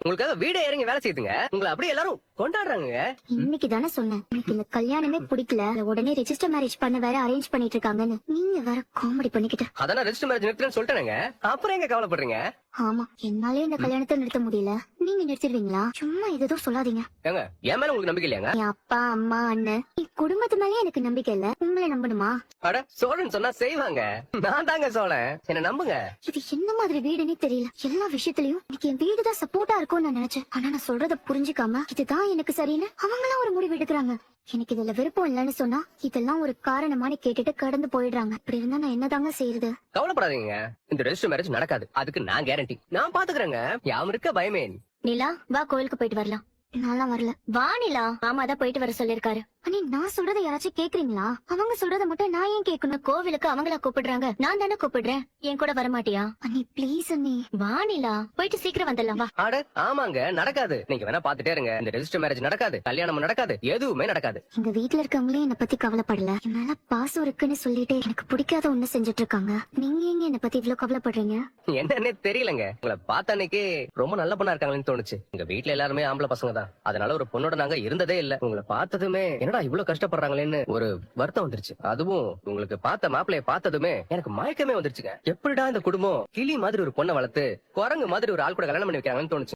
உங்களுக்காக வீடே இறங்கி வேலை செய்யுதுங்க. உங்களை அப்படியே எல்லாரும் கொண்டாடுறாங்க. இன்னைக்கு தானே சொன்னேன் எனக்கு இந்த கல்யாணமே பிடிக்கல, உடனே ரெஜிஸ்டர் மேரேஜ் பண்ண வேற அரேஞ்ச் பண்ணிட்டு இருக்காங்கன்னு. நீங்க வேற காமெடி பண்ணிக்கிட்டு. அதான் ரெஜிஸ்டர் மேரேஜ் நிறுத்துறேன்னு சொல்லிட்டேங்க. அப்புறம் எங்க கவலைப்படுறீங்க? ஆமா, என்னாலே இந்த கல்யாணத்தை நிறுத்த முடியல, நீங்க நிறுத்திடுவீங்களா? சும்மா ஏதோ சொல்லாதீங்க. ஏங்க என் மேல உங்களுக்கு நம்பிக்கை இல்லையாங்க? என் அப்பா அம்மா அண்ணன் என் குடும்பத்து மேலே எனக்கு நம்பிக்கை இல்ல, உங்களை நம்பணுமா? அட சோழன் சொன்னா செய்வாங்க. நான் தாங்க சோழன், என்ன நம்புங்க. இது என்ன மாதிரி வீடுன்னே தெரியல. எல்லா விஷயத்திலயும் எனக்கு என் வீடுதான் சப்போர்ட்டா இருக்கும்னு நான் நினைச்சேன். ஆனா நான் சொல்றத புரிஞ்சுக்காம இதுதான் எனக்கு சரின்னு அவங்களாம் ஒரு முடிவு எடுக்கிறாங்க. எனக்கு இதுல விருப்பம் இல்லைன்னு சொன்னா இதெல்லாம் ஒரு காரணமானு கேட்டுட்டு கடந்து போயிடுறாங்க. இப்படி இருந்தா நான் என்னதாங்க செய்யறது? கவலைப்படாதீங்க, இந்த ரெஜிஸ்டர் மேரேஜ் நடக்காது. அதுக்கு நான் கேரண்டி. நான் பாத்துக்கிறேங்க. யாரும் இருக்க பயமே. நிலா வா, கோயிலுக்கு போயிட்டு வரலாம். நான்லாம் வரல. வா நிலா, மாமா தான் போயிட்டு வர சொல்லிருக்காரு. அண்ணி நான் சொல்றத யாராச்சும் கேக்குறீங்களா? அவங்க சொல்றத மட்டும் நான் ஏன் கேட்கணும்? கோவிலுக்கு அவங்களா கூப்பிடுறாங்க, நான் தானே கூப்பிடுறேன். என் கூட வர மாட்டியா? அண்ணி ப்ளீஸ் அண்ணி. வா நிலா, போயிட்டு சீக்கிரம் வந்துடலாம் வா. அட ஆமாங்க, நடக்காது. நீங்க வேணா பாத்துட்டே இருங்க. இந்த ரெஜிஸ்டர் மேரேஜ் நடக்காது, கல்யாணமும் நடக்காது, எதுவுமே நடக்காது. எங்க வீட்டுல இருக்கவங்களே என்ன பத்தி கவலைப்படல. என் மேல பாசம் இருக்குன்னு சொல்லிட்டு எனக்கு பிடிக்காத ஒண்ணு செஞ்சுட்டு இருக்காங்க. நீங்க எங்க என்ன பத்தி இவ்வளவு கவலைப்படுறீங்க? என்னன்னே தெரியலங்க. உங்களை பார்த்த அன்னைக்கு ரொம்ப நல்ல பொண்ணா இருக்காங்கன்னு தோணுச்சு. எங்க வீட்டுல எல்லாருமே ஆம்பளை பசங்க தான். அதனால ஒரு பொண்ணோட நாங்க இருந்ததே இல்ல. உங்களை பார்த்ததுமே என்னடா இவ்வளவு கஷ்டப்படுறாங்களேன்னு ஒரு வருத்தம் வந்துருச்சு. அதுவும் உங்களுக்கு பார்த்த மாப்பிளைய பார்த்ததுமே எனக்கு மயக்கமே வந்துருச்சுங்க. எப்படிடா இந்த குடும்பம் கிளி மாதிரி ஒரு பொண்ணை வளர்த்து குரங்கு மாதிரி ஒரு ஆள் கூட கல்யாணம் பண்ணி வைக்கிறாங்கன்னு தோணுச்சு.